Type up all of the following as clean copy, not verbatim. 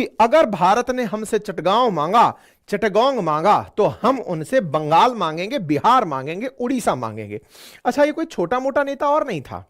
कि अगर भारत ने हमसे चटगांव मांगा तो हम उनसे बंगाल मांगेंगे, बिहार मांगेंगे, उड़ीसा मांगेंगे। अच्छा, ये कोई छोटा मोटा नेता और नहीं था।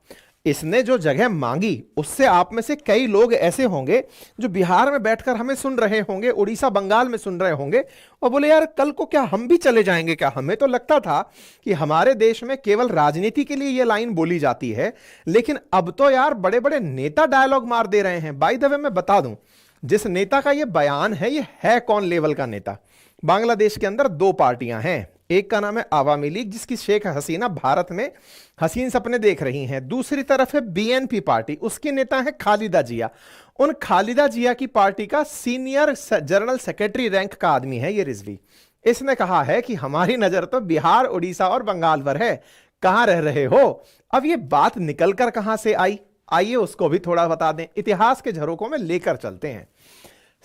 इसने जो जगह मांगी उससे आप में से कई लोग ऐसे होंगे जो बिहार में बैठकर हमें सुन रहे होंगे, उड़ीसा बंगाल में सुन रहे होंगे और बोले यार कल को क्या हम भी चले जाएंगे क्या? हमें तो लगता था कि हमारे देश में केवल राजनीति के लिए यह लाइन बोली जाती है, लेकिन अब तो यार बड़े बड़े नेता डायलॉग मार दे रहे हैं। बाय द वे मैं बता दूं, जिस नेता का यह बयान है, यह है कौन लेवल का नेता? बांग्लादेश के अंदर दो पार्टियां हैं, एक का नाम है आवामी लीग जिसकी शेख हसीना भारत में हसीन सपने देख रही हैं, दूसरी तरफ है बीएनपी पार्टी, उसके नेता है खालिदा जिया। उन खालिदा जिया की पार्टी का सीनियर जनरल सेक्रेटरी रैंक का आदमी है ये रिजवी। इसने कहा है कि हमारी नजर तो बिहार, उड़ीसा और बंगाल पर है, कहां रह रहे हो? अब ये बात निकलकर कहां से आई, आइए उसको भी थोड़ा बता दें, इतिहास के झरोकों में लेकर चलते हैं।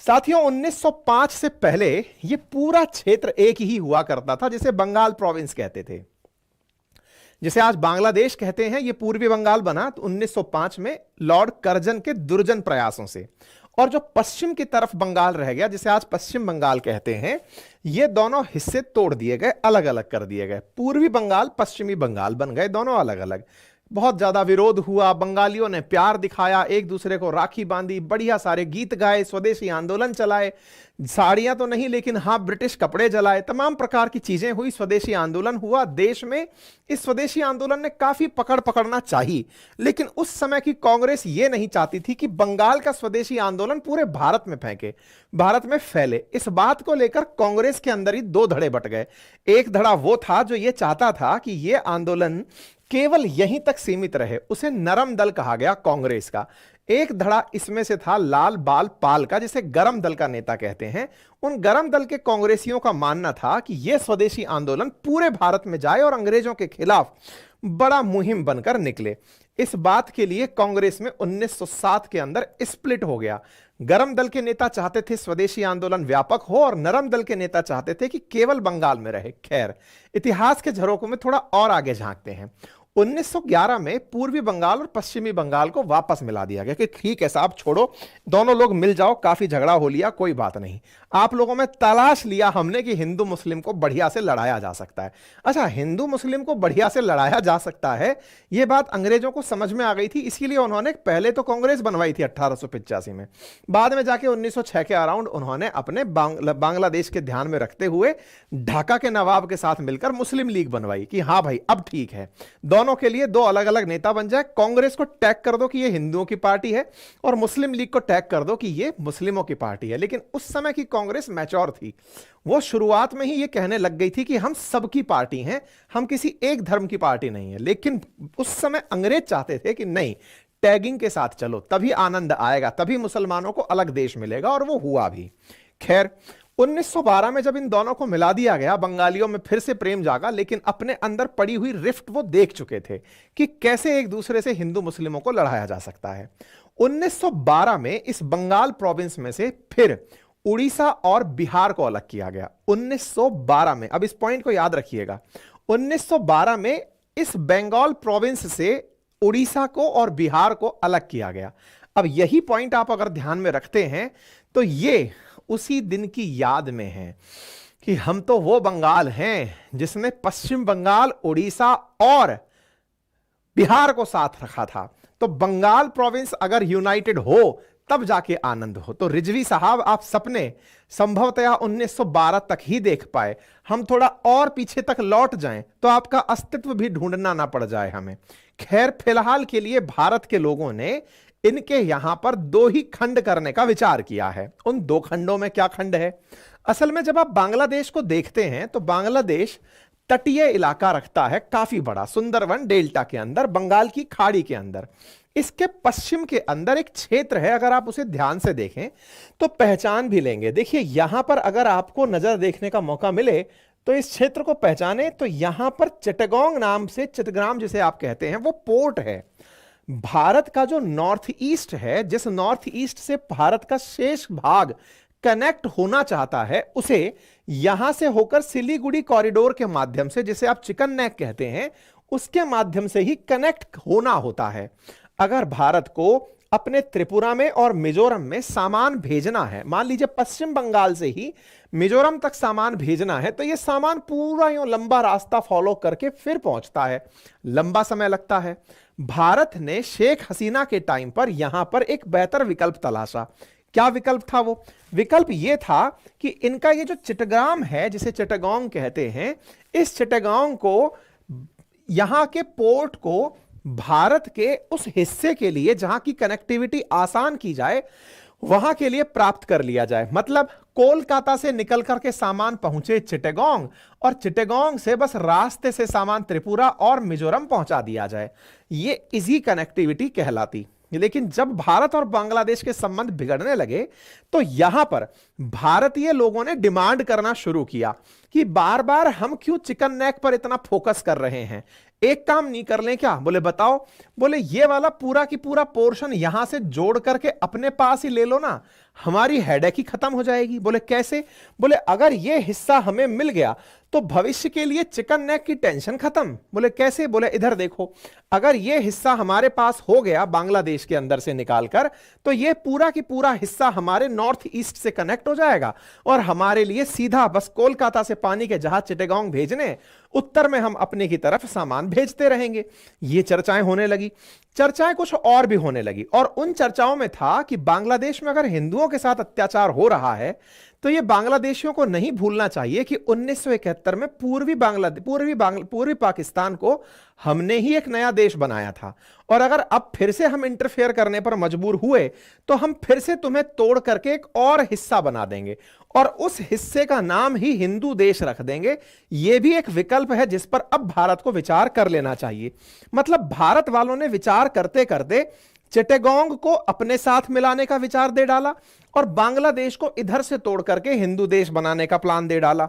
साथियों, 1905 से पहले यह पूरा क्षेत्र एक ही हुआ करता था जिसे बंगाल प्रोविंस कहते थे। जिसे आज बांग्लादेश कहते हैं, यह पूर्वी बंगाल बना तो 1905 में लॉर्ड कर्जन के दुर्जन प्रयासों से। और जो पश्चिम की तरफ बंगाल रह गया, जिसे आज पश्चिम बंगाल कहते हैं, ये दोनों हिस्से तोड़ दिए गए, अलग अलग कर दिए गए। पूर्वी बंगाल, पश्चिमी बंगाल बन गए, दोनों अलग अलग। बहुत ज्यादा विरोध हुआ, बंगालियों ने प्यार दिखाया, एक दूसरे को राखी बांधी, बढ़िया सारे गीत गाए, स्वदेशी आंदोलन चलाए, साड़ियां तो नहीं लेकिन हाँ ब्रिटिश कपड़े जलाए, तमाम प्रकार की चीजें हुई, स्वदेशी आंदोलन हुआ देश में। इस स्वदेशी आंदोलन ने काफी पकड़ना चाहिए, लेकिन उस समय की कांग्रेस ये नहीं चाहती थी कि बंगाल का स्वदेशी आंदोलन पूरे भारत में फेंके, भारत में फैले। इस बात को लेकर कांग्रेस के अंदर ही दो धड़े बट गए। एक धड़ा वो था जो ये चाहता था कि यह आंदोलन केवल यहीं तक सीमित रहे, उसे नरम दल कहा गया कांग्रेस का। एक धड़ा इसमें से था लाल बाल पाल का, जिसे गरम दल का नेता कहते हैं। उन गरम दल के कांग्रेसियों का मानना था कि यह स्वदेशी आंदोलन पूरे भारत में जाए और अंग्रेजों के खिलाफ बड़ा मुहिम बनकर निकले। इस बात के लिए कांग्रेस में 1907 के अंदर स्प्लिट हो गया। गरम दल के नेता चाहते थे स्वदेशी आंदोलन व्यापक हो और नरम दल के नेता चाहते थे कि केवल बंगाल में रहे। खैर, इतिहास के झरोकों में थोड़ा और आगे झांकते हैं। 1911 में पूर्वी बंगाल और पश्चिमी बंगाल को वापस मिला दिया गया कि ठीक है साहब, छोड़ो, दोनों लोग मिल जाओ, काफी झगड़ा हो लिया, कोई बात नहीं। आप लोगों में तलाश लिया हमने कि हिंदू मुस्लिम को बढ़िया से लड़ाया जा सकता है। अच्छा, हिंदू मुस्लिम को बढ़िया से लड़ाया जा सकता है, यह बात अंग्रेजों को समझ में आ गई थी, इसीलिए उन्होंने पहले तो कांग्रेस बनवाई थी 1885 में, बाद में जाके 1906 के अराउंड उन्होंने अपने बांग्लादेश के ध्यान में रखते हुए ढाका के नवाब के साथ मिलकर मुस्लिम लीग बनवाई कि हाँ भाई अब ठीक है, दोनों के लिए दो अलग अलग नेता बन जाए। कांग्रेस को टैग कर दो कि ये हिंदुओं की पार्टी है और मुस्लिम लीग को टैग कर दो कि ये मुस्लिमों की पार्टी है। लेकिन उस समय की कांग्रेस मैच्योर थी, वो शुरुआत में ही ये कहने लग गई थी कि हम सबकी पार्टी हैं, हम किसी एक धर्म की पार्टी नहीं है। लेकिन उस समय अंग्रेज चाहते थे कि नहीं, टैगिंग के साथ चलो, तभी आनंद आएगा, तभी मुसलमानों को अलग देश मिलेगा, और वो हुआ भी। खैर, 1912 में जब इन दोनों को मिला दिया गया, बंगालियों में फिर से प्रेम जागा, लेकिन अपने अंदर पड़ी हुई रिफ्ट वो देख चुके थे कि कैसे एक दूसरे से हिंदू मुस्लिमों को लड़ाया जा सकता है। 1912 में इस बंगाल प्रोविंस में से फिर उड़ीसा और बिहार को अलग किया गया। 1912 में, अब इस पॉइंट को याद रखिएगा, 1912 में इस बंगाल प्रोविंस से उड़ीसा को और बिहार को अलग किया गया। अब यही पॉइंट आप अगर ध्यान में रखते हैं तो ये उसी दिन की याद में है कि हम तो वो बंगाल हैं जिसने पश्चिम बंगाल, उड़ीसा और बिहार को साथ रखा था। तो बंगाल प्रोविंस अगर यूनाइटेड हो तब जाके आनंद हो। तो रिजवी साहब, आप सपने संभवतया 1912 तक ही देख पाए, हम थोड़ा और पीछे तक लौट जाएं तो आपका अस्तित्व भी ढूंढना ना पड़ जाए हमें। खैर, फिलहाल के लिए भारत के लोगों ने इनके यहां पर दो ही खंड करने का विचार किया है। उन दो खंडों में क्या खंड है? असल में जब आप बांग्लादेश को देखते हैं तो बांग्लादेश तटीय इलाका रखता है, काफी बड़ा, सुंदरवन डेल्टा के अंदर, बंगाल की खाड़ी के अंदर। इसके पश्चिम के अंदर एक क्षेत्र है, अगर आप उसे ध्यान से देखें तो पहचान भी लेंगे। देखिए, यहां पर अगर आपको नजर देखने का मौका मिले तो इस क्षेत्र को पहचाने तो यहां पर चिटगांव नाम से, चितग्राम जिसे आप कहते हैं, वो पोर्ट है। भारत का जो नॉर्थ ईस्ट है, जिस नॉर्थ ईस्ट से भारत का शेष भाग कनेक्ट होना चाहता है, उसे यहां से होकर सिलीगुड़ी कॉरिडोर के माध्यम से, जिसे आप चिकन नेक कहते हैं, उसके माध्यम से ही कनेक्ट होना होता है। अगर भारत को अपने त्रिपुरा में और मिजोरम में सामान भेजना है, मान लीजिए पश्चिम बंगाल से ही मिजोरम तक सामान भेजना है, तो यह सामान पूरा यूं लंबा रास्ता फॉलो करके फिर पहुंचता है, लंबा समय लगता है। भारत ने शेख हसीना के टाइम पर यहां पर एक बेहतर विकल्प तलाशा। क्या विकल्प था वो? विकल्प ये था कि इनका ये जो चिटगांव है, जिसे चिटगांव कहते हैं, इस चिटगांव को, यहां के पोर्ट को भारत के उस हिस्से के लिए जहां की कनेक्टिविटी आसान की जाए, वहां के लिए प्राप्त कर लिया जाए। मतलब कोलकाता से निकल करके सामान पहुंचे चिटगांव, और चिटगांव से बस रास्ते से सामान त्रिपुरा और मिजोरम पहुंचा दिया जाए। ये इजी कनेक्टिविटी कहलाती। लेकिन जब भारत और बांग्लादेश के संबंध बिगड़ने लगे, तो यहां पर भारतीय लोगों ने डिमांड करना शुरू किया कि बार बार हम क्यों चिकन नेक पर इतना फोकस कर रहे हैं, एक काम नहीं कर लें क्या? बोले बताओ। बोले ये वाला पूरा की पूरा पोर्शन यहां से जोड़ करके अपने पास ही ले लो ना, हमारी हेडेक ही खत्म हो जाएगी। बोले कैसे? बोले अगर ये हिस्सा हमें मिल गया तो भविष्य के लिए चिकन नेक की टेंशन खत्म। बोले कैसे? बोले इधर देखो, अगर ये हिस्सा हमारे पास हो गया बांग्लादेश के अंदर से निकालकर, तो ये पूरा की पूरा हिस्सा हमारे नॉर्थ ईस्ट से कनेक्ट हो जाएगा और हमारे लिए सीधा बस कोलकाता से पानी के जहाज चिटगांव भेजने, उत्तर में हम अपने की तरफ सामान भेजते रहेंगे। ये चर्चाएं होने लगी। चर्चाएं कुछ और भी होने लगी, और उन चर्चाओं में था कि बांग्लादेश में अगर हिंदुओं के साथ अत्याचार हो रहा है, तो ये बांग्लादेशियों को नहीं भूलना चाहिए कि 1971 में पूर्वी पाकिस्तान को हमने ही एक नया देश बनाया था, और अगर अब फिर से हम इंटरफेयर करने पर मजबूर हुए, तो हम फिर से तुम्हें तोड़ करके एक और हिस्सा बना देंगे, और उस हिस्से का नाम ही हिंदू देश रख देंगे। यह भी एक विकल्प है जिस पर अब भारत को विचार कर लेना चाहिए। मतलब भारत वालों ने विचार करते करते चिटगांव को अपने साथ मिलाने का विचार दे डाला, और बांग्लादेश को इधर से तोड़ करके हिंदू देश बनाने का प्लान दे डाला।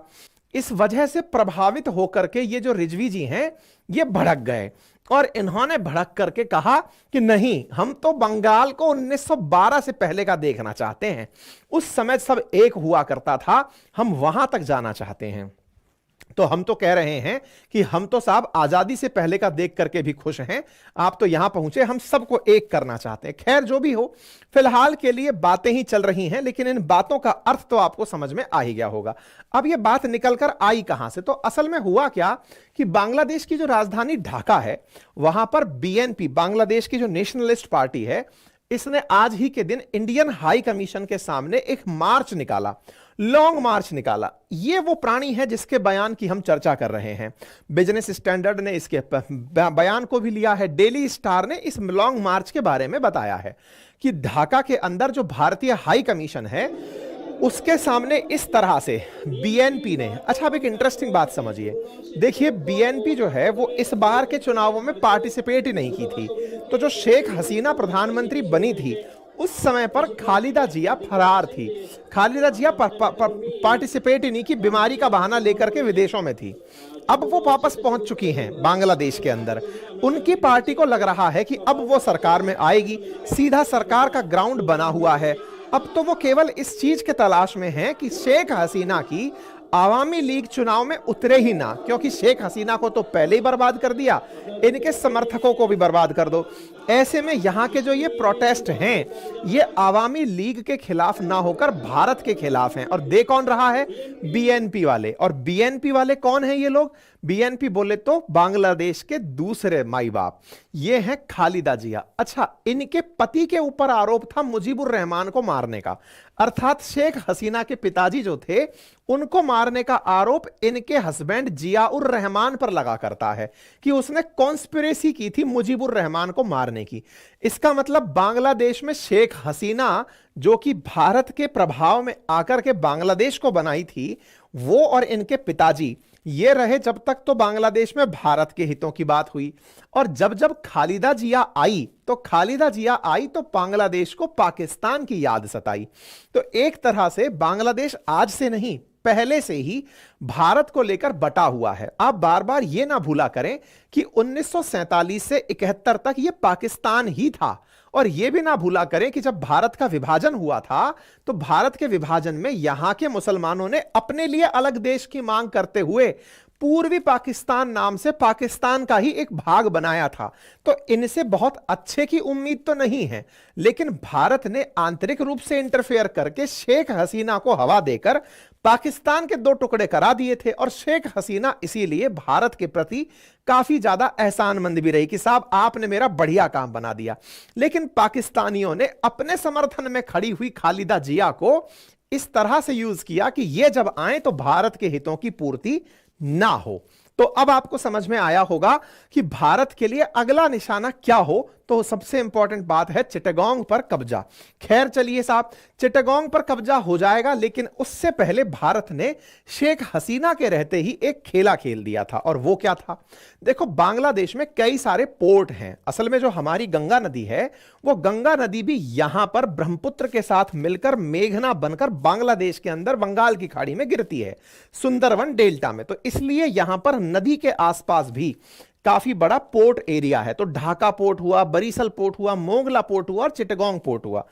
इस वजह से प्रभावित होकर के ये जो रिजवी जी हैं, ये भड़क गए, और इन्होंने भड़क करके कहा कि नहीं, हम तो बंगाल को 1912 से पहले का देखना चाहते हैं। उस समय सब एक हुआ करता था, हम वहां तक जाना चाहते हैं। तो हम तो कह रहे हैं कि हम तो साहब आजादी से पहले का देख करके भी खुश हैं, आप तो यहां पहुंचे, हम सबको एक करना चाहते हैं। खैर जो भी हो, फिलहाल के लिए बातें ही चल रही हैं, लेकिन इन बातों का अर्थ तो आपको समझ में आ ही गया होगा। अब ये बात निकलकर आई कहां से? तो असल में हुआ क्या कि बांग्लादेश की जो राजधानी ढाका है, वहां पर बीएनपी, बांग्लादेश की जो नेशनलिस्ट पार्टी है, इसने आज ही के दिन इंडियन हाई कमीशन के सामने एक मार्च निकाला, लॉन्ग मार्च निकाला। ये वो प्राणी है जिसके बयान की हम चर्चा कर रहे हैं। बिजनेस स्टैंडर्ड ने इसके बयान को भी लिया है, डेली स्टार ने इस लॉन्ग मार्च के बारे में बताया है कि ढाका के अंदर जो भारतीय हाई कमीशन है, उसके सामने इस तरह से बीएनपी ने, अच्छा अब एक इंटरेस्टिंग बात समझिए, देखिए बीएनपी जो है वो इस बार के चुनावों में पार्टिसिपेट ही नहीं की थी। तो जो शेख हसीना प्रधानमंत्री बनी थी, उस समय पर खालिदा जिया फरार थी। खालिदा जिया पार्टिसिपेट ही नहीं की, बीमारी का बहाना लेकर के विदेशों में थी। अब वो वापस पहुंच चुकी हैं बांग्लादेश के अंदर। उनकी पार्टी को लग रहा है कि अब वो सरकार में आएगी, सीधा सरकार का ग्राउंड बना हुआ है। अब तो वो केवल इस चीज के तलाश में है कि शेख हसीना की आवामी लीग चुनाव में उतरे ही ना, क्योंकि शेख हसीना को तो पहले ही बर्बाद कर दिया, इनके समर्थकों को भी बर्बाद कर दो। ऐसे में यहां के जो ये प्रोटेस्ट हैं, ये आवामी लीग के खिलाफ ना होकर भारत के खिलाफ हैं। और दे कौन रहा है? बीएनपी वाले। और बीएनपी वाले कौन हैं ये लोग? बीएनपी बोले तो बांग्लादेश के दूसरे माई बाप, ये हैं खालिदा जिया। अच्छा, इनके पति के ऊपर आरोप था मुजीबुर रहमान को मारने का, अर्थात शेख हसीना के पिताजी जो थे, उनको मारने का आरोप इनके हस्बैंड जियाउर रहमान पर लगा करता है कि उसने कॉन्स्पिरेसी की थी मुजीबुर रहमान को मारने की। इसका मतलब बांग्लादेश में शेख हसीना, जो कि भारत के प्रभाव में आकर के बांग्लादेश को बनाई थी, वो और इनके पिताजी ये रहे जब तक तो बांग्लादेश में भारत के हितों की बात हुई। और जब जब खालिदा जिया आई तो बांग्लादेश को पाकिस्तान की याद सताई। तो एक तरह से बांग्लादेश आज से नहीं, पहले से ही भारत को लेकर बटा हुआ है। आप बार बार यह ना भूला करें कि 1947 से 71 तक यह पाकिस्तान ही था। और यह भी ना भूला करें कि जब भारत का विभाजन हुआ था, तो भारत के विभाजन में यहां के मुसलमानों ने अपने लिए अलग देश की मांग करते हुए पूर्वी पाकिस्तान नाम से पाकिस्तान का ही एक भाग बनाया था। तो इनसे बहुत अच्छे की उम्मीद तो नहीं है, लेकिन भारत ने आंतरिक रूप से इंटरफेयर करके शेख हसीना को हवा देकर पाकिस्तान के दो टुकड़े करा दिए थे। और शेख हसीना इसीलिए भारत के प्रति काफी ज्यादा एहसानमंद भी रही कि साहब आपने मेरा बढ़िया काम बना दिया। लेकिन पाकिस्तानियों ने अपने समर्थन में खड़ी हुई खालिदा जिया को इस तरह से यूज किया कि ये जब आए तो भारत के हितों की पूर्ति ना हो। तो अब आपको समझ में आया होगा कि भारत के लिए अगला निशाना क्या हो। तो सबसे इंपॉर्टेंट बात है चिटागोंग पर कब्जा। खैर चलिए साहब, चिटागोंग पर कब्जा हो जाएगा, लेकिन उससे पहले भारत ने शेख हसीना के रहते ही एक खेला खेल दिया था। और वो क्या था? देखो, बांग्लादेश में कई सारे पोर्ट हैं। असल में जो हमारी गंगा नदी है, वो गंगा नदी भी यहां पर ब्रह्मपुत्र के साथ मिलकर मेघना बनकर बांग्लादेश के अंदर बंगाल की खाड़ी में गिरती है, सुंदरवन डेल्टा में। तो इसलिए यहां पर नदी के आसपास भी काफी बड़ा पोर्ट एरिया है। तो ढाका पोर्ट हुआ, बरीसल पोर्ट हुआ, मोंगला पोर्ट हुआ और चिटागोंग पोर्ट हुआ।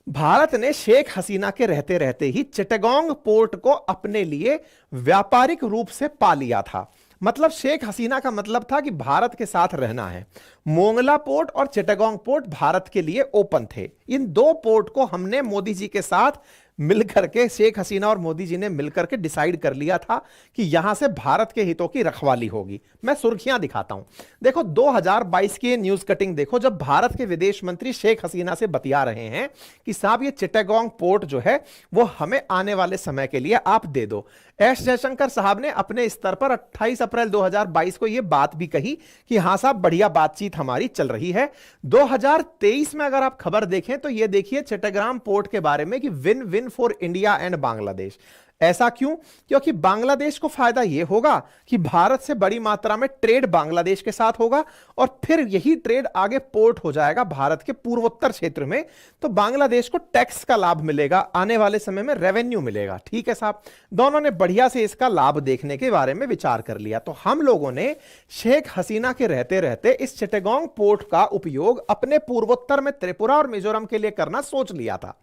भारत ने शेख हसीना के रहते रहते ही चिटागोंग पोर्ट को अपने लिए व्यापारिक रूप से पा लिया था। मतलब शेख हसीना का मतलब था कि भारत के साथ रहना है। मोंगला पोर्ट और चिटागोंग पोर्ट भारत के लिए ओपन थे। इन दो पोर्ट को हमने मोदी जी के साथ मिलकर के, शेख हसीना और मोदी जी ने मिलकर के डिसाइड कर लिया था कि यहां से भारत के हितों की रखवाली होगी। मैं सुर्खियां दिखाता हूं। देखो 2022 की न्यूज कटिंग देखो, जब भारत के विदेश मंत्री शेख हसीना से बतिया रहे हैं कि साहब ये चिटागोंग पोर्ट जो है वो हमें आने वाले समय के लिए आप दे दो। एस जयशंकर साहब ने अपने स्तर पर 28 अप्रैल 2022 को यह बात भी कही कि हां साहब बढ़िया बातचीत हमारी चल रही है। 2023 में अगर आप खबर देखें तो यह देखिए चिटागोंग पोर्ट के बारे में कि win win for India and Bangladesh. ऐसा क्यों? क्योंकि बांग्लादेश को फायदा यह होगा कि भारत से बड़ी मात्रा में ट्रेड बांग्लादेश के साथ होगा और फिर यही ट्रेड आगे पोर्ट हो जाएगा भारत के पूर्वोत्तर क्षेत्र में। तो बांग्लादेश को टैक्स का लाभ मिलेगा, आने वाले समय में रेवेन्यू मिलेगा। ठीक है साहब, दोनों ने बढ़िया से इसका लाभ देखने के बारे में विचार कर लिया। तो हम लोगों ने शेख हसीना के रहते रहते इस चिटागोंग पोर्ट का उपयोग अपने पूर्वोत्तर में त्रिपुरा और मिजोरम के लिए करना सोच लिया था।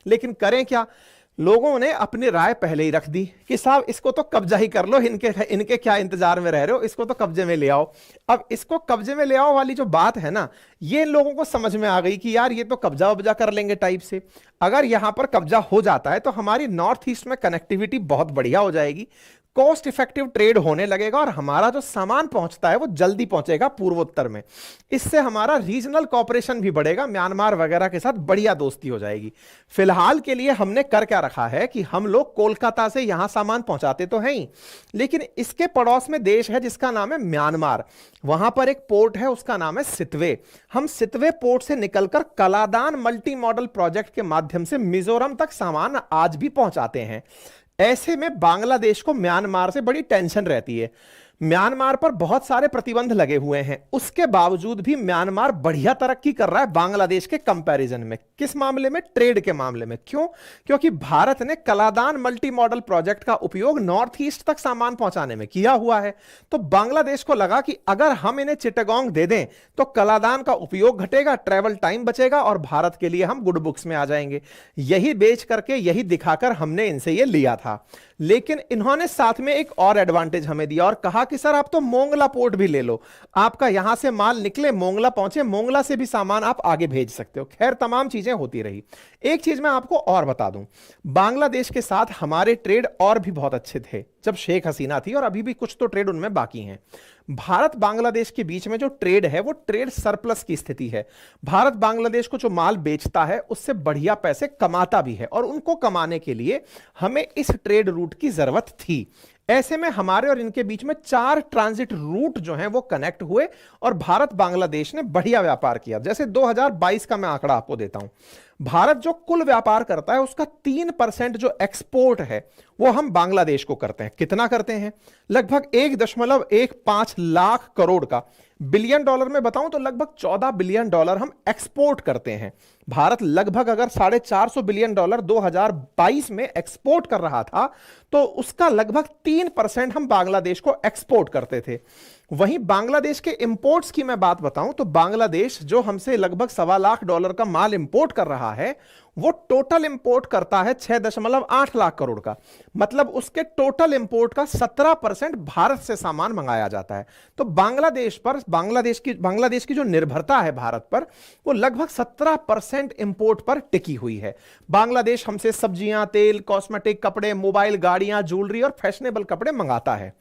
लेकिन करें क्या? लोगों ने अपनी राय पहले ही रख दी कि साहब इसको तो कब्जा ही कर लो, इनके क्या इंतजार में रह रहे हो, इसको तो कब्जे में ले आओ। अब इसको कब्जे में ले आओ वाली जो बात है ना, ये लोगों को समझ में आ गई कि यार ये तो कब्जा वब्जा कर लेंगे टाइप से। अगर यहां पर कब्जा हो जाता है तो हमारी नॉर्थ ईस्ट में कनेक्टिविटी बहुत बढ़िया हो जाएगी, कॉस्ट इफेक्टिव ट्रेड होने लगेगा और हमारा जो सामान पहुंचता है वो जल्दी पहुंचेगा पूर्वोत्तर में। इससे हमारा रीजनल कॉपरेशन भी बढ़ेगा, म्यांमार वगैरह के साथ बढ़िया दोस्ती हो जाएगी। फिलहाल के लिए हमने कर क्या रखा है कि हम लोग कोलकाता से यहां सामान पहुंचाते तो हैं ही, लेकिन इसके पड़ोस में देश है जिसका नाम है म्यांमार। वहां पर एक पोर्ट है, उसका नाम है सितवे। हम सितवे पोर्ट से निकलकर कलादान मल्टी मॉडल प्रोजेक्ट के माध्यम से मिजोरम तक सामान आज भी पहुंचाते हैं। ऐसे में बांग्लादेश को म्यांमार से बड़ी टेंशन रहती है। म्यांमार पर बहुत सारे प्रतिबंध लगे हुए हैं, उसके बावजूद भी म्यांमार बढ़िया तरक्की कर रहा है बांग्लादेश के कंपैरिजन में। किस मामले में? ट्रेड के मामले में। क्यों? क्योंकि भारत ने कलादान मल्टी मॉडल प्रोजेक्ट का उपयोग नॉर्थ ईस्ट तक सामान पहुंचाने में किया हुआ है। तो बांग्लादेश को लगा कि अगर हम इन्हें चिटागोंग दे दें तो कलादान का उपयोग घटेगा, ट्रेवल टाइम बचेगा और भारत के लिए हम गुड बुक्स में आ जाएंगे। यही बेच करके, यही दिखाकर हमने इनसे यह लिया था। लेकिन इन्होंने साथ में एक और एडवांटेज हमें दिया और कहा कि सर आप तो मोंगला पोर्ट भी ले लो, आपका यहां से माल निकले, मोंगला पहुंचे, मोंगला से भी सामान आप आगे भेज सकते हो। खैर तमाम चीजें होती रही। एक चीज मैं आपको और बता दूं, बांग्लादेश के साथ हमारे ट्रेड और भी बहुत अच्छे थे जब शेख हसीना थी, और अभी भी कुछ तो ट्रेड उनमें बाकी हैं। भारत बांग्लादेश के बीच में जो ट्रेड है वो ट्रेड सरप्लस की स्थिति है। भारत बांग्लादेश को जो माल बेचता है उससे बढ़िया पैसे कमाता भी है, और उनको कमाने के लिए हमें इस ट्रेड रूट की जरूरत थी। ऐसे में हमारे और इनके बीच में 4 ट्रांजिट रूट जो हैं वो कनेक्ट हुए और भारत बांग्लादेश ने बढ़िया व्यापार किया। जैसे 2022 का मैं आंकड़ा आपको देता हूं, भारत जो कुल व्यापार करता है उसका 3% जो एक्सपोर्ट है वो हम बांग्लादेश को करते हैं। कितना करते हैं? लगभग 1.15 लाख करोड़ का। बिलियन डॉलर में बताऊं तो लगभग $14 बिलियन हम एक्सपोर्ट करते हैं। भारत लगभग अगर $450 बिलियन 2022 में एक्सपोर्ट कर रहा था, तो उसका लगभग 3% हम बांग्लादेश को एक्सपोर्ट करते थे। वहीं बांग्लादेश के इंपोर्ट्स की मैं बात बताऊं तो बांग्लादेश जो हमसे लगभग $1.25 लाख का माल इंपोर्ट कर रहा है, वो टोटल इंपोर्ट करता है 6.8 लाख करोड़ का। मतलब उसके टोटल इंपोर्ट का 17% भारत से सामान मंगाया जाता है। तो बांग्लादेश की जो निर्भरता है भारत पर, वो लगभग 17% इंपोर्ट पर टिकी हुई है। बांग्लादेश हमसे सब्जियां, तेल, कॉस्मेटिक, कपड़े, मोबाइल, गाड़ियां, ज्वेलरी और फैशनेबल कपड़े मंगाता है।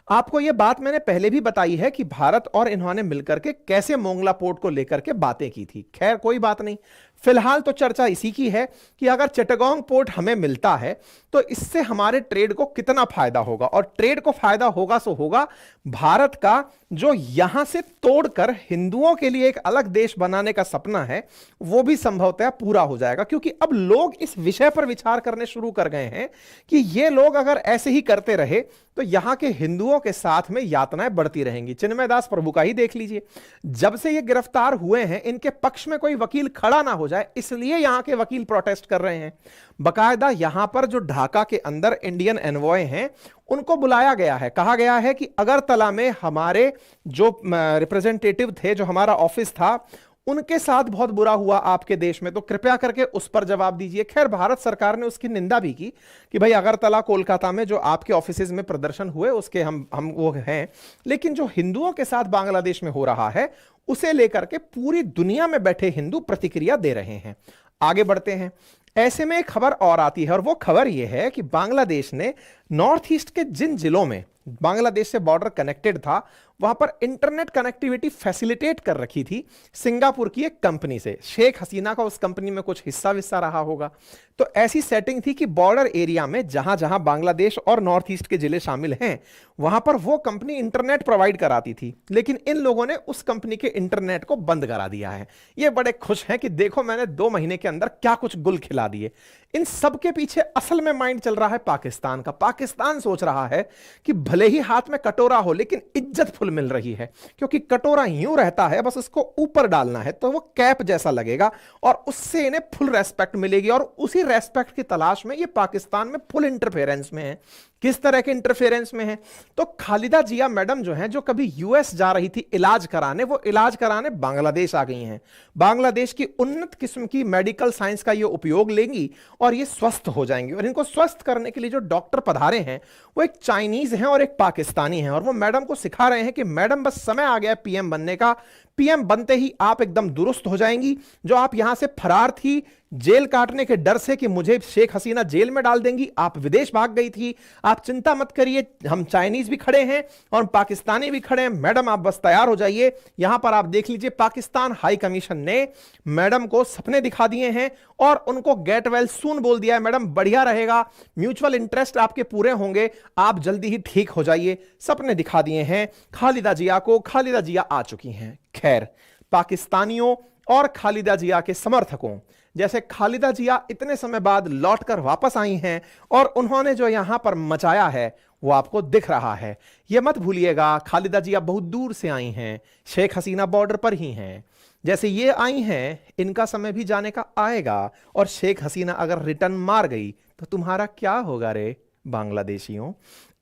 आपको यह बात मैंने पहले भी बताई है कि भारत और इन्होंने मिलकर के कैसे मोंगला पोर्ट को लेकर के बातें की थी। खैर कोई बात नहीं, फिलहाल तो चर्चा इसी की है कि अगर चिटगांव पोर्ट हमें मिलता है तो इससे हमारे ट्रेड को कितना फायदा होगा। और ट्रेड को फायदा होगा सो होगा भारत का जो यहां से तोड़कर हिंदुओं के लिए एक अलग देश बनाने का सपना है, वो भी संभवतः पूरा हो जाएगा। क्योंकि अब लोग इस विषय पर विचार करने शुरू कर गए हैं कि ये लोग अगर ऐसे ही करते रहे तो यहां के हिंदुओं के साथ में यातनाएं बढ़ती रहेंगी। चिन्मय दास प्रभु का ही देख लीजिए, जब से ये गिरफ्तार हुए हैं इनके पक्ष में कोई वकील खड़ा ना हो जाए, इसलिए यहां के वकील प्रोटेस्ट कर रहे हैं। बकायदा यहां पर जो ढाका के अंदर इंडियन एनवॉय हैं, उनको बुलाया गया है। कहा गया है कि अगरतला में हमारे जो रिप्रेजेंटेटिव थे, जो हमारा ऑफिस था, उनके साथ बहुत बुरा हुआ आपके देश में, तो कृपया करके उस पर जवाब दीजिए। खैर भारत सरकार ने उसकी निंदा भी की कि भाई अगरतला, कोलकाता में जो आपके ऑफिसेज में प्रदर्शन हुए उसके हम वो हैं, लेकिन जो हिंदुओं के साथ बांग्लादेश में हो रहा है उसे लेकर के पूरी दुनिया में बैठे हिंदू प्रतिक्रिया दे रहे हैं। आगे बढ़ते हैं। ऐसे में एक खबर और आती है, और वो खबर यह है कि बांग्लादेश ने नॉर्थ ईस्ट के जिन जिलों में बांग्लादेश से बॉर्डर कनेक्टेड था, वहां पर इंटरनेट कनेक्टिविटी फैसिलिटेट कर रखी थी सिंगापुर की एक कंपनी से। शेख हसीना का उस कंपनी में कुछ हिस्सा विस्सा रहा होगा। तो ऐसी सेटिंग थी कि बॉर्डर एरिया में जहां जहां बांग्लादेश और नॉर्थ ईस्ट के जिले शामिल हैं, वहां पर वो कंपनी इंटरनेट प्रोवाइड कराती थी। लेकिन इन लोगों ने उस कंपनी के इंटरनेट को बंद करा दिया है। ये बड़े खुश हैं कि देखो मैंने 2 महीने के अंदर क्या कुछ गुल खिला दिए। इन सब के पीछे असल में माइंड चल रहा है पाकिस्तान का। पाकिस्तान सोच रहा है कि भले ही हाथ में कटोरा हो लेकिन इज्जत फुल मिल रही है, क्योंकि कटोरा यूं रहता है, बस उसको ऊपर डालना है तो वो कैप जैसा लगेगा और उससे इन्हें फुल रेस्पेक्ट मिलेगी। और उसी रेस्पेक्ट की तलाश में ये पाकिस्तान में फुल इंटरफेरेंस में है। किस तरह के इंटरफेरेंस में है? तो खालिदा जिया मैडम जो हैं, जो कभी यूएस जा रही थी इलाज कराने, वो इलाज कराने बांग्लादेश आ गई हैं। बांग्लादेश की उन्नत किस्म की मेडिकल साइंस का ये उपयोग लेंगी और ये स्वस्थ हो जाएंगी। और इनको स्वस्थ करने के लिए जो डॉक्टर पधारे हैं वो एक चाइनीज हैं और एक पाकिस्तानी हैं। और वो मैडम को सिखा रहे हैं कि मैडम बस समय आ गया पीएम बनने का, पीएम बनते ही आप एकदम दुरुस्त हो जाएंगी। जो आप यहां से फरार थी जेल काटने के डर से कि मुझे शेख हसीना जेल में डाल देंगी, आप विदेश भाग गई थी, आप चिंता मत करिए, हम चाइनीज भी खड़े हैं और पाकिस्तानी भी खड़े हैं, मैडम आप बस तैयार हो जाइए। यहां पर आप देख लीजिए, पाकिस्तान हाई कमीशन ने मैडम को सपने दिखा दिए हैं और उनको गेट वेल सून बोल दिया है। मैडम बढ़िया रहेगा, म्यूचुअल इंटरेस्ट आपके पूरे होंगे, आप जल्दी ही ठीक हो जाइए। सपने दिखा दिए हैं खालिदा जिया को। खालिदा जिया आ चुकी हैं। खैर, पाकिस्तानियों और खालिदा जिया के समर्थकों, जैसे खालिदा जिया इतने समय बाद लौटकर वापस आई हैं और उन्होंने जो यहां पर मचाया है वो आपको दिख रहा है। यह मत भूलिएगा, खालिदा जिया बहुत दूर से आई हैं, शेख हसीना बॉर्डर पर ही हैं। जैसे ये आई हैं, इनका समय भी जाने का आएगा। और शेख हसीना अगर रिटर्न मार गई तो तुम्हारा क्या होगा रे बांग्लादेशियों?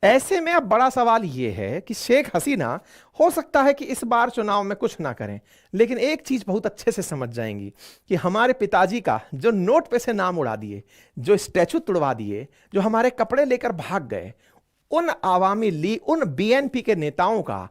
ऐसे में अब बड़ा सवाल यह है कि शेख हसीना हो सकता है कि इस बार चुनाव में कुछ ना करें, लेकिन एक चीज बहुत अच्छे से समझ जाएंगी कि हमारे पिताजी का जो नोट पे से नाम उड़ा दिए, जो स्टैचू तुड़वा दिए, जो हमारे कपड़े लेकर भाग गए, उन आवामी लीग, उन बीएनपी के नेताओं का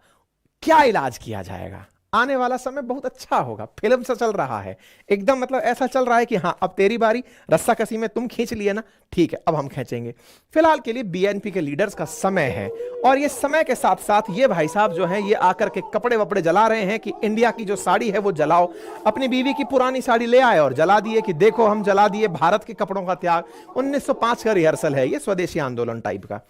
क्या इलाज किया जाएगा? आने वाला समय बहुत अच्छा होगा। फिल्म से चल रहा है एकदम, मतलब ऐसा चल रहा है कि हाँ अब तेरी बारी, रस्सा कसी में तुम खींच लिए ना, ठीक है अब हम खींचेंगे। फिलहाल के लिए बीएनपी के लीडर्स का समय है और ये समय के साथ साथ ये भाई साहब जो हैं ये आकर के कपड़े वपड़े जला रहे हैं कि इंडिया की जो साड़ी है वो जलाओ। अपनी बीवी की पुरानी साड़ी ले आए और जला दिए कि देखो हम जला दिए, भारत के कपड़ों का त्याग। 1905 का रिहर्सल है ये, स्वदेशी आंदोलन टाइप का।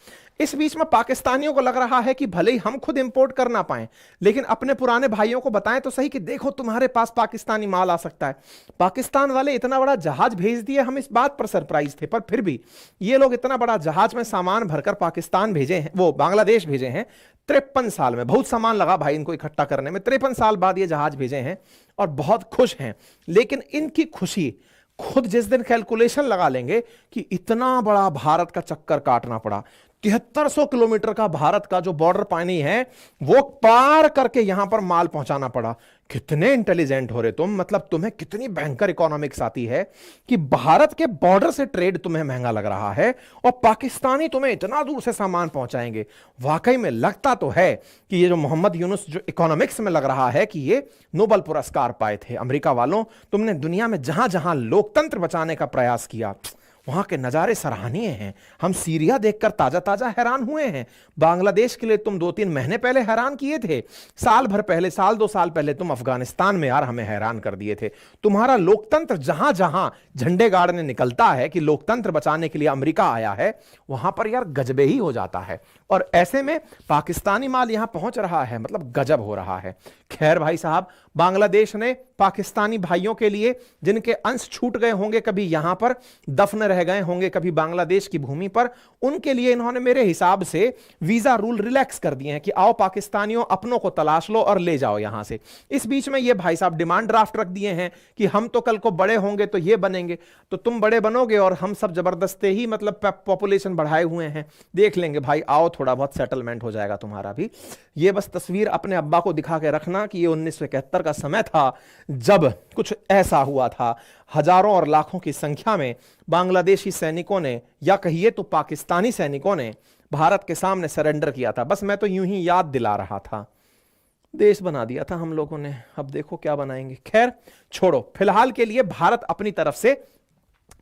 इस बीच में पाकिस्तानियों को लग रहा है कि भले ही हम खुद इंपोर्ट कर ना पाए, लेकिन अपने पुराने भाइयों को बताएं तो सही कि देखो तुम्हारे पास पाकिस्तानी माल आ सकता है। पाकिस्तान वाले इतना बड़ा जहाज भेज दिए, हम इस बात पर सरप्राइज थे, पर फिर भी ये लोग इतना बड़ा जहाज में सामान भरकर पाकिस्तान भेजे हैं, वो बांग्लादेश भेजे हैं। 53 साल में बहुत सामान लगा भाई इनको इकट्ठा करने में, 53 साल बाद ये जहाज भेजे हैं और बहुत खुश हैं। लेकिन इनकी खुशी खुद जिस दिन कैलकुलेशन लगा लेंगे कि इतना बड़ा भारत का चक्कर काटना पड़ा, 7300 किलोमीटर का भारत का जो बॉर्डर पानी है वो पार करके यहां पर माल पहुंचाना पड़ा। कितने इंटेलिजेंट हो रहे तुम, मतलब तुम्हें कितनी भयंकर इकोनॉमिक्स आती है कि भारत के बॉर्डर से ट्रेड तुम्हें महंगा लग रहा है और पाकिस्तानी तुम्हें इतना दूर से सामान पहुंचाएंगे। वाकई में लगता तो है कि ये जो मोहम्मद यूनुस जो इकोनॉमिक्स में लग रहा है कि ये नोबेल पुरस्कार पाए थे। अमेरिका वालों, तुमने दुनिया में जहां जहां लोकतंत्र बचाने का प्रयास किया वहां के नजारे सराहनीय हैं। हम सीरिया देखकर ताजा ताजा हैरान हुए हैं। बांग्लादेश के लिए तुम 2-3 महीने पहले हैरान किए थे, साल भर पहले, साल 2 साल पहले तुम अफगानिस्तान में यार हमें हैरान कर दिए थे। तुम्हारा लोकतंत्र जहां जहां झंडे गाड़ने निकलता है कि लोकतंत्र बचाने के लिए अमेरिका आया है, वहां पर यार गजबे ही हो जाता है। और ऐसे में पाकिस्तानी माल यहां पहुंच रहा है, मतलब गजब हो रहा है। खैर भाई साहब, बांग्लादेश ने पाकिस्तानी भाइयों के लिए जिनके अंश छूट गए होंगे, कभी यहां पर दफन रह गए होंगे, कभी बांग्लादेश की भूमि पर, उनके लिए इन्होंने मेरे हिसाब से वीजा रूल रिलैक्स कर दिए हैं कि आओ पाकिस्तानियों अपनों को तलाश लो और ले जाओ यहां से। इस बीच में ये भाई साहब डिमांड ड्राफ्ट रख दिए हैं कि हम तो कल को बड़े होंगे तो ये बनेंगे, तो तुम बड़े बनोगे और हम सब जबरदस्ती ही मतलब पॉपुलेशन बढ़ाए हुए हैं, देख लेंगे भाई, आओ थोड़ा बहुत सेटलमेंट हो जाएगा तुम्हारा भी। ये बस तस्वीर अपने अब्बा को दिखा के रखना कि ये 1971 का समय था जब कुछ ऐसा हुआ था। हजारों और लाखों की संख्या में बांग्लादेशी सैनिकों ने, या कहिए तो पाकिस्तानी सैनिकों ने, भारत के सामने सरेंडर किया था। बस मैं तो यूं ही याद दिला रहा था, देश बना दिया था हम लोगों ने, अब देखो क्या बनाएंगे। खैर छोड़ो, फिलहाल के लिए भारत अपनी तरफ से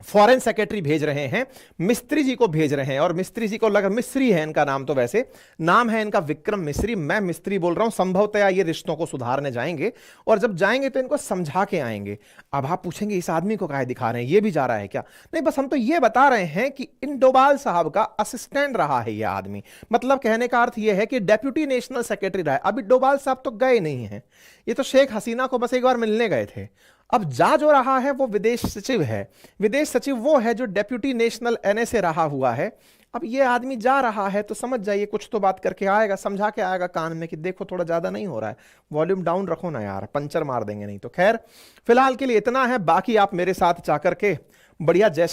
फॉरेन सेक्रेटरी भेज रहे हैं, मिस्त्री जी को भेज रहे हैं। और मिस्त्री जी को लगा, मिस्री है इनका नाम, तो वैसे नाम है इनका विक्रम मिस्री, मैं मिस्त्री बोल रहा हूं। संभवतया ये रिश्तों को सुधारने जाएंगे और जब जाएंगे तो इनको समझा के आएंगे। अब आप पूछेंगे इस आदमी को काहे दिखा रहे हैं, ये भी जा रहा है क्या? नहीं, बस हम तो ये बता रहे हैं कि इन डोभाल साहब का असिस्टेंट रहा है ये आदमी। मतलब कहने का अर्थ ये है कि डेप्यूटी नेशनल सेक्रेटरी रहा है। अभी डोभाल साहब तो गए नहीं है, ये तो शेख हसीना को बस एक बार मिलने गए थे। अब जा जो रहा है वो विदेश सचिव है। विदेश सचिव वो है जो डेप्यूटी नेशनल एनएसए रहा हुआ है। अब ये आदमी जा रहा है तो समझ जाइए कुछ तो बात करके आएगा, समझा के आएगा कान में कि देखो थोड़ा ज्यादा नहीं हो रहा है, वॉल्यूम डाउन रखो ना यार, पंचर मार देंगे नहीं तो। खैर फिलहाल के लिए इतना है, बाकी आप मेरे साथ जा करके बढ़िया जैसे